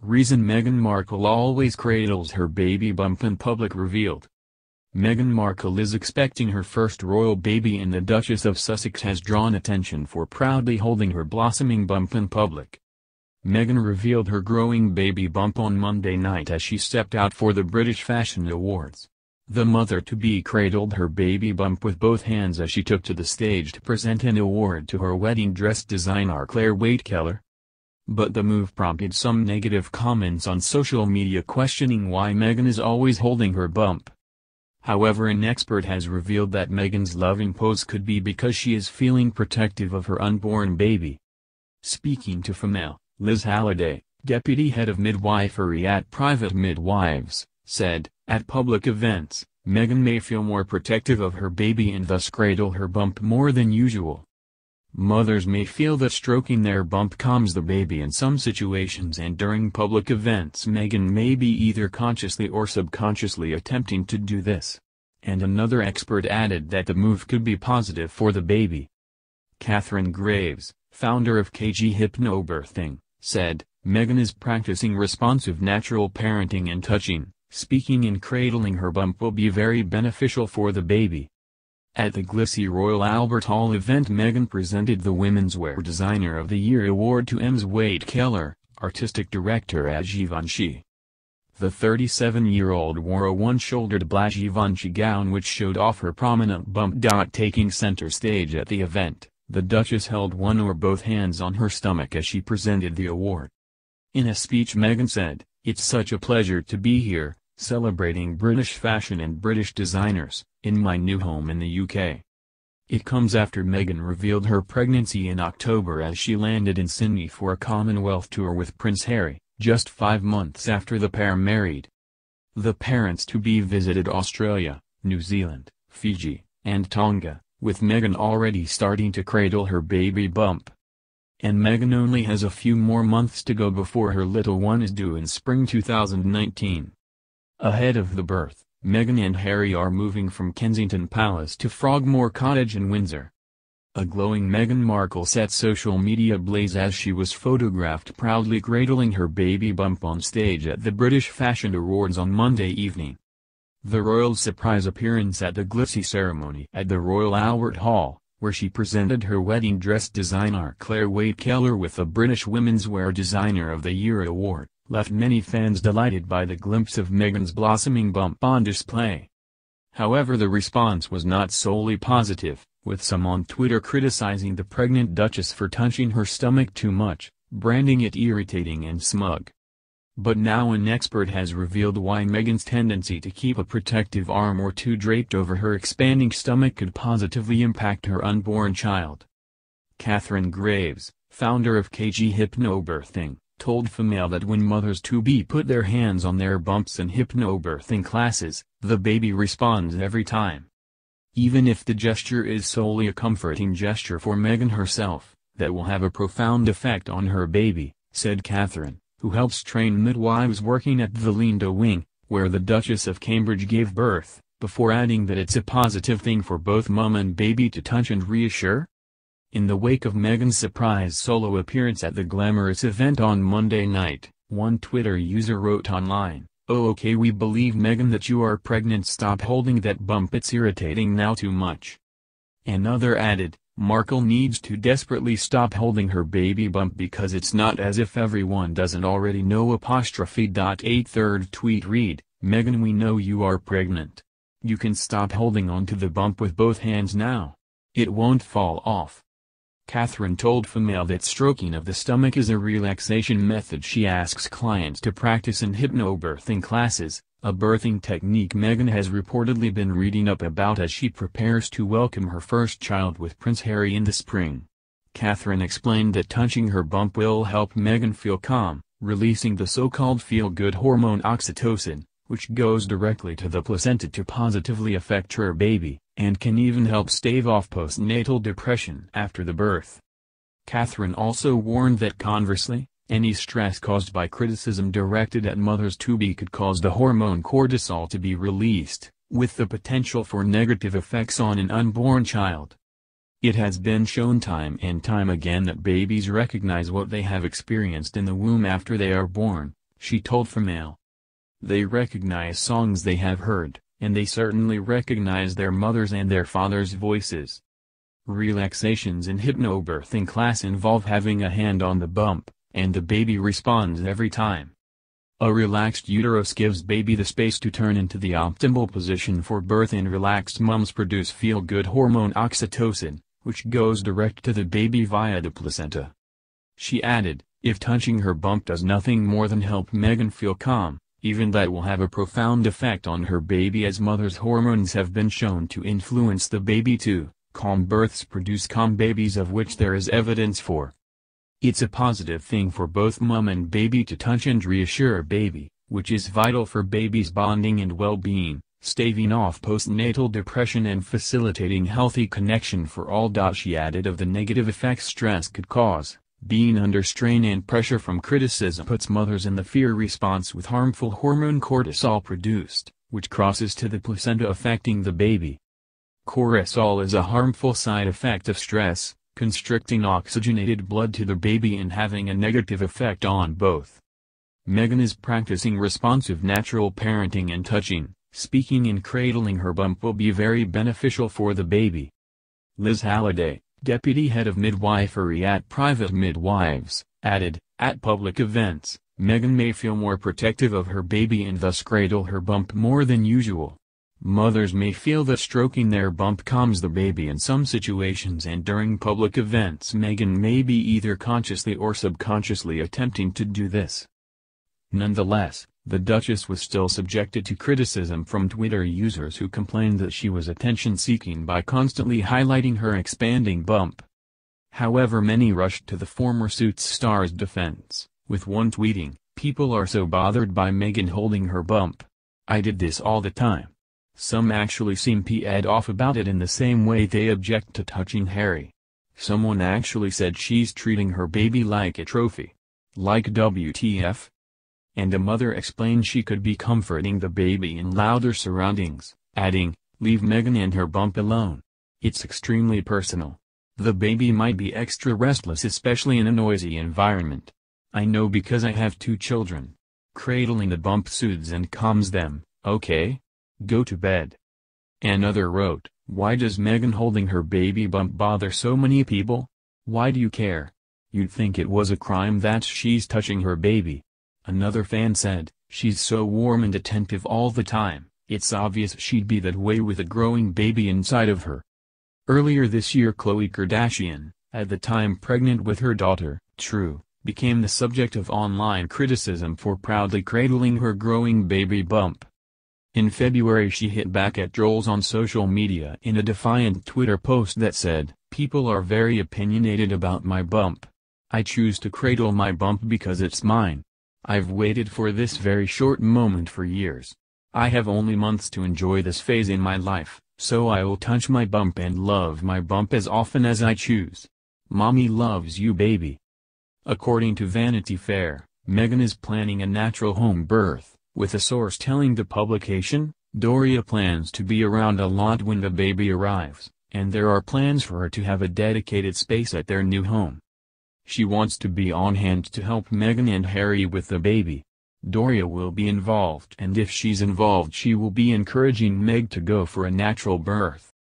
Reason Meghan Markle always cradles her baby bump in public revealed. Meghan Markle is expecting her first royal baby, and the Duchess of Sussex has drawn attention for proudly holding her blossoming bump in public. Meghan revealed her growing baby bump on Monday night as she stepped out for the British Fashion Awards. The mother-to-be cradled her baby bump with both hands as she took to the stage to present an award to her wedding dress designer Claire Waite-Keller. But the move prompted some negative comments on social media questioning why Meghan is always holding her bump. However, an expert has revealed that Meghan's loving pose could be because she is feeling protective of her unborn baby. Speaking to Female, Liz Halliday, deputy head of midwifery at Private Midwives, said, "At public events, Meghan may feel more protective of her baby and thus cradle her bump more than usual. Mothers may feel that stroking their bump calms the baby in some situations, and during public events Meghan may be either consciously or subconsciously attempting to do this." And another expert added that the move could be positive for the baby. Catherine Graves, founder of KG Hypnobirthing, said, "Meghan is practicing responsive natural parenting, and touching, speaking and cradling her bump will be very beneficial for the baby." At the Glissy Royal Albert Hall event, Meghan presented the Women's Wear Designer of the Year award to Ms. Waite-Keller, artistic director at Givenchy. The 37-year-old wore a one-shouldered black Givenchy gown which showed off her prominent bump. Taking center stage at the event, the Duchess held one or both hands on her stomach as she presented the award. In a speech, Meghan said, "It's such a pleasure to be here, celebrating British fashion and British designers, in my new home in the UK." It comes after Meghan revealed her pregnancy in October as she landed in Sydney for a Commonwealth tour with Prince Harry, just 5 months after the pair married. The parents-to-be visited Australia, New Zealand, Fiji, and Tonga, with Meghan already starting to cradle her baby bump. And Meghan only has a few more months to go before her little one is due in spring 2019. Ahead of the birth, Meghan and Harry are moving from Kensington Palace to Frogmore Cottage in Windsor. A glowing Meghan Markle set social media ablaze as she was photographed proudly cradling her baby bump on stage at the British Fashion Awards on Monday evening. The royal surprise appearance at the Glissy ceremony at the Royal Albert Hall, where she presented her wedding dress designer Claire Waite-Keller with the British Women's Wear Designer of the Year award, left many fans delighted by the glimpse of Meghan's blossoming bump on display. However, the response was not solely positive, with some on Twitter criticizing the pregnant Duchess for touching her stomach too much, branding it irritating and smug. But now an expert has revealed why Meghan's tendency to keep a protective arm or two draped over her expanding stomach could positively impact her unborn child. Catherine Graves, founder of KG Hypnobirthing, told Female that when mothers-to-be put their hands on their bumps in hypnobirthing classes, the baby responds every time. Even if the gesture is solely a comforting gesture for Meghan herself, that will have a profound effect on her baby, said Catherine, who helps train midwives working at the Lindo Wing, where the Duchess of Cambridge gave birth, before adding that it's a positive thing for both mum and baby to touch and reassure. In the wake of Meghan's surprise solo appearance at the glamorous event on Monday night, one Twitter user wrote online, "Oh okay, we believe Meghan that you are pregnant, stop holding that bump, it's irritating now too much." Another added, "Markle needs to desperately stop holding her baby bump because it's not as if everyone doesn't already know." A third tweet read, "Meghan, we know you are pregnant. You can stop holding on to the bump with both hands now. It won't fall off." Catherine told Female that stroking of the stomach is a relaxation method she asks clients to practice in hypnobirthing classes, a birthing technique Meghan has reportedly been reading up about as she prepares to welcome her first child with Prince Harry in the spring. Catherine explained that touching her bump will help Meghan feel calm, releasing the so-called feel-good hormone oxytocin, which goes directly to the placenta to positively affect her baby, and can even help stave off postnatal depression after the birth. Catherine also warned that conversely, any stress caused by criticism directed at mothers-to-be could cause the hormone cortisol to be released, with the potential for negative effects on an unborn child. It has been shown time and time again that babies recognize what they have experienced in the womb after they are born, she told Female. They recognize songs they have heard, and they certainly recognize their mother's and their father's voices. Relaxations in hypnobirthing class involve having a hand on the bump, and the baby responds every time. A relaxed uterus gives baby the space to turn into the optimal position for birth, and relaxed mums produce feel-good hormone oxytocin, which goes direct to the baby via the placenta. She added, if touching her bump does nothing more than help Meghan feel calm, even that will have a profound effect on her baby, as mother's hormones have been shown to influence the baby too. Calm births produce calm babies, of which there is evidence for. It's a positive thing for both mom and baby to touch and reassure baby, which is vital for baby's bonding and well-being, staving off postnatal depression and facilitating healthy connection for all. She added of the negative effects stress could cause. Being under strain and pressure from criticism puts mothers in the fear response with harmful hormone cortisol produced, which crosses to the placenta affecting the baby. Cortisol is a harmful side effect of stress, constricting oxygenated blood to the baby and having a negative effect on both. Meghan is practicing responsive natural parenting, and touching, speaking and cradling her bump will be very beneficial for the baby. Liz Halliday, deputy head of midwifery at Private Midwives, added, at public events, Meghan may feel more protective of her baby and thus cradle her bump more than usual. Mothers may feel that stroking their bump calms the baby in some situations, and during public events Meghan may be either consciously or subconsciously attempting to do this. Nonetheless, the Duchess was still subjected to criticism from Twitter users who complained that she was attention-seeking by constantly highlighting her expanding bump. However, many rushed to the former Suits star's defense, with one tweeting, "People are so bothered by Meghan holding her bump. I did this all the time." Some actually seem peed off about it in the same way they object to touching Harry. Someone actually said she's treating her baby like a trophy. Like WTF? And a mother explained she could be comforting the baby in louder surroundings, adding, "Leave Meghan and her bump alone. It's extremely personal. The baby might be extra restless, especially in a noisy environment. I know because I have 2 children. Cradling the bump soothes and calms them, okay? Go to bed." Another wrote, "Why does Meghan holding her baby bump bother so many people? Why do you care? You'd think it was a crime that she's touching her baby." Another fan said, "She's so warm and attentive all the time, it's obvious she'd be that way with a growing baby inside of her." Earlier this year, Khloe Kardashian, at the time pregnant with her daughter, True, became the subject of online criticism for proudly cradling her growing baby bump. In February, she hit back at trolls on social media in a defiant Twitter post that said, "People are very opinionated about my bump. I choose to cradle my bump because it's mine. I've waited for this very short moment for years. I have only months to enjoy this phase in my life, so I will touch my bump and love my bump as often as I choose. Mommy loves you, baby." According to Vanity Fair, Meghan is planning a natural home birth, with a source telling the publication, "Doria plans to be around a lot when the baby arrives, and there are plans for her to have a dedicated space at their new home. She wants to be on hand to help Meghan and Harry with the baby. Doria will be involved, and if she's involved she will be encouraging Meg to go for a natural birth.